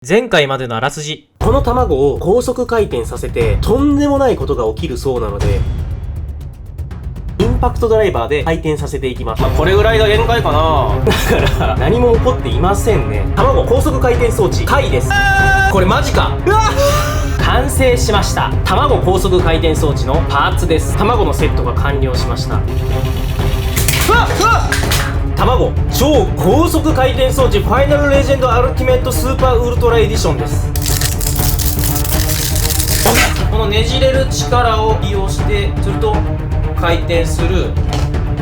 前回までのあらすじ。この卵を高速回転させてとんでもないことが起きるそうなので、インパクトドライバーで回転させていきます。これぐらいが限界かな。だから何も起こっていませんね。卵高速回転装置回です。これマジか。完成しました。卵高速回転装置のパーツです。卵のセットが完了しました。卵超高速回転装置ファイナルレジェンドアルティメットスーパーウルトラエディションです。このねじれる力を利用してすると回転する。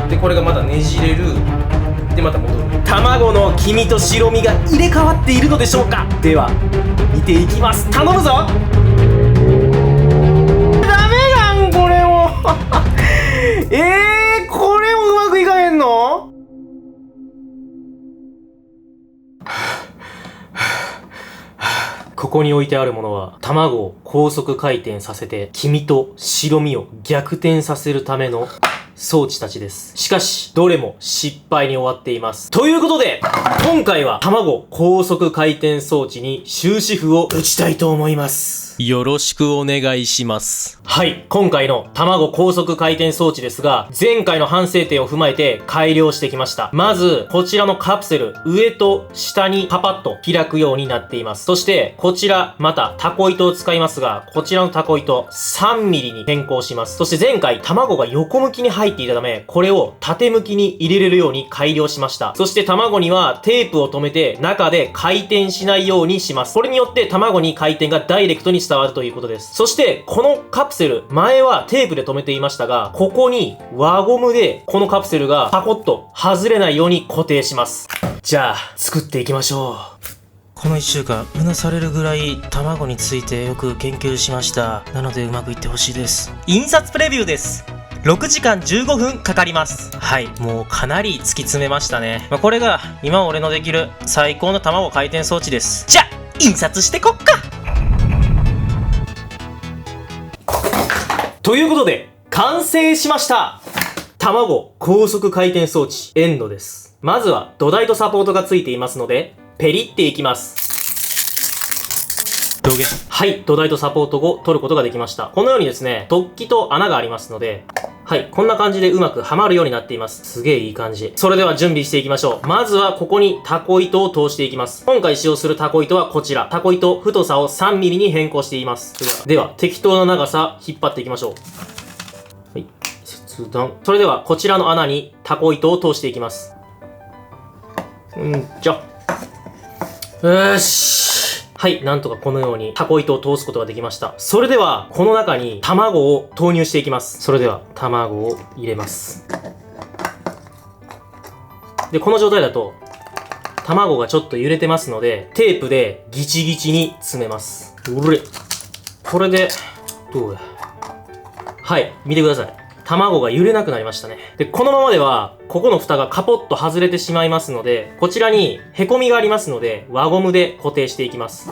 でこれがまたねじれる。でまた戻る。卵の黄身と白身が入れ替わっているのでしょうか。では見ていきます。頼むぞ。ダメなんこれもこれもうまくいかへんの。ここに置いてあるものは卵を高速回転させて黄身と白身を逆転させるための装置たちです。しかしどれも失敗に終わっています。ということで今回は卵高速回転装置に終止符を打ちたいと思います。よろしくお願いします。はい、今回の卵高速回転装置ですが、前回の反省点を踏まえて改良してきました。まずこちらのカプセル、上と下にパパッと開くようになっています。そしてこちらまたタコ糸を使いますが、こちらのタコ糸 3mm に変更します。そして前回卵が横向きに入っていたため、これを縦向きに入れれるように改良しました。そして卵にはテープを留めて中で回転しないようにします。これによって卵に回転がダイレクトに伝わるということです。そしてこのカプセル、前はテープで留めていましたが、ここに輪ゴムでこのカプセルがパコッと外れないように固定します。じゃあ作っていきましょう。この1週間うなされるぐらい卵についてよく研究しました。なのでうまくいってほしいです。印刷プレビューです。6時間15分かかります。はい、もうかなり突き詰めましたね。これが今俺のできる最高の卵回転装置です。じゃあ印刷してこっか。ということで完成しました。卵高速回転装置エンドです。まずは土台とサポートがついていますのでペリっていきます。はい、土台とサポートを取ることができました。このようにですね、突起と穴がありますので、はい、こんな感じでうまくはまるようになっています。すげえいい感じ。それでは準備していきましょう。まずはここにタコ糸を通していきます。今回使用するタコ糸はこちら。タコ糸太さを 3mm に変更しています。では適当な長さ引っ張っていきましょう。はい、切断。それではこちらの穴にタコ糸を通していきます。よし。はい、なんとかこのようにタコ糸を通すことができました。それではこの中に卵を投入していきます。それでは卵を入れます。でこの状態だと卵がちょっと揺れてますので、テープでギチギチに詰めます。これでどうや。はい、見てください。卵が揺れなくなりましたね。でこのままではここの蓋がカポッと外れてしまいますので、こちらにへこみがありますので輪ゴムで固定していきます。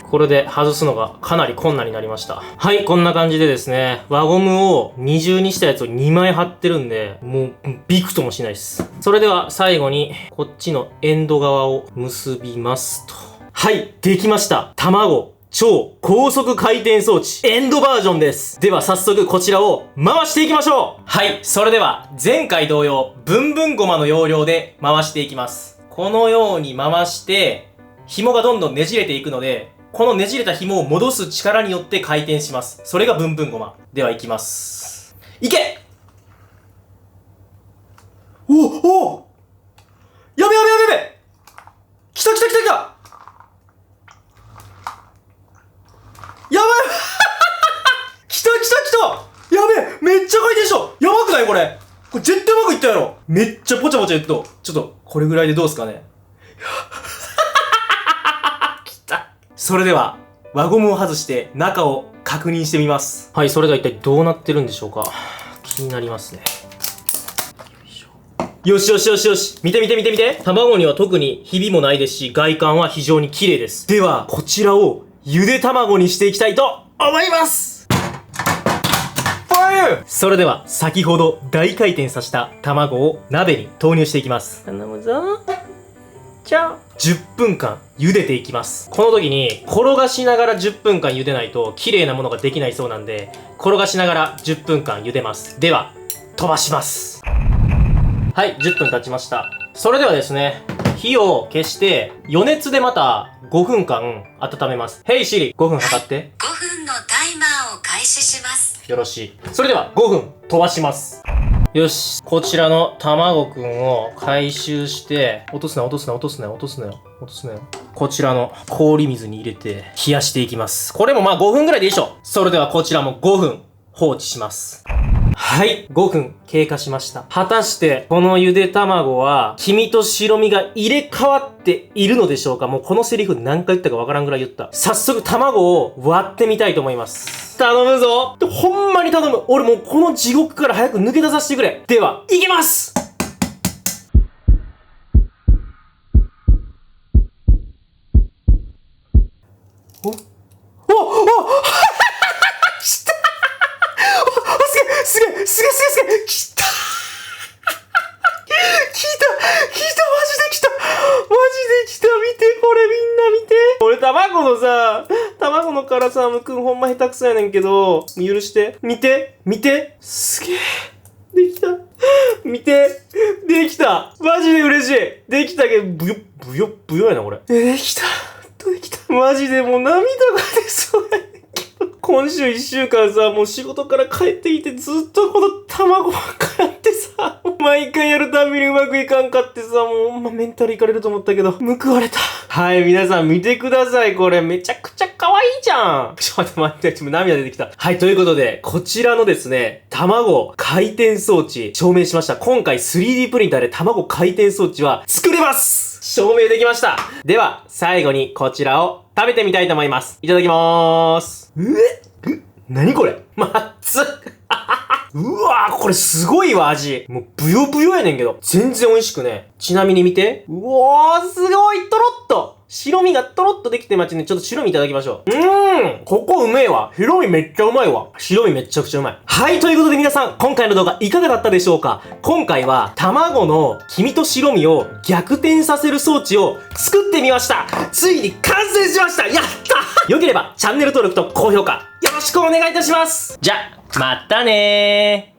これで外すのがかなり困難になりました。はい、こんな感じでですね、輪ゴムを二重にしたやつを2枚貼ってるんで、もうびくともしないです。それでは最後にこっちのエンド側を結びますと。はい、できました。卵超高速回転装置エンドバージョンです。では早速こちらを回していきましょう。はい、それでは前回同様ブンブンゴマの要領で回していきます。このように回して紐がどんどんねじれていくので、このねじれた紐を戻す力によって回転します。それがブンブンゴマ。ではいきます。いけ。おやべ来たやばい来たやべえ、めっちゃ回転した。やばくないこれ絶対うまくいったやろ。めっちゃポチャポチャ言っと。ちょっとこれぐらいでどうすかね来た。それでは輪ゴムを外して中を確認してみます。はい、それでは一体どうなってるんでしょうか。気になりますね。よし。見て。卵には特にひびもないですし、外観は非常に綺麗です。ではこちらをゆで卵にしていきたいと思います。それでは先ほど大回転させた卵を鍋に投入していきます。頼むぞ。じゃん。10分間茹でていきます。この時に転がしながら10分間茹でないと綺麗なものができないそうなんで、転がしながら10分間茹でます。では、飛ばします。はい、10分経ちました。それではですね、火を消して余熱でまた5分間温めます。ヘイシリ、5分測って。5分のタイマーを開始します。よろしい。それでは5分飛ばします。よし。こちらの卵くんを回収して、落とすなよ。こちらの氷水に入れて冷やしていきます。これもまあ5分ぐらいでいいでしょ。それではこちらも5分放置します。はい。5分経過しました。果たして、このゆで卵は、黄身と白身が入れ替わっているのでしょうか？もうこのセリフ何回言ったかわからんぐらい言った。早速卵を割ってみたいと思います。頼むぞ！ほんまに頼む！俺もうこの地獄から早く抜け出させてくれ！では、いきます！おすげえ来たマジで来た見てこれみんな見て俺卵の辛さむくんほんま下手くそやねんけど許して見てすげえできたできたマジで嬉しいできたけどブヨやなこれできたマジでもう涙が出そうやねんけど今週1週間さもう仕事から帰ってきてずっとこの卵ばっかやってさ毎回やるたびにうまくいかんかってさもうほんまメンタルいかれると思ったけど報われたはい皆さん見てくださいこれめちゃくちゃ可愛いじゃんちょっと待って涙出てきたはいということでこちらのですね卵回転装置証明しました今回 3D プリンターで卵回転装置は作れます証明できましたでは最後にこちらを食べてみたいと思いますいただきまーす何これまっつうわーこれすごいわ味もうブヨブヨやねんけど全然美味しくねちなみに見てうおーすごいトロッと白身がトロッとできてまちねちょっと白身いただきましょうここうめえわ白身めっちゃうまいわ白身めっちゃくちゃうまいはいということで皆さん今回の動画いかがだったでしょうか今回は卵の黄身と白身を逆転させる装置を作ってみましたついに完成しましたやったよければチャンネル登録と高評価よろしくお願いいたしますじゃまたねー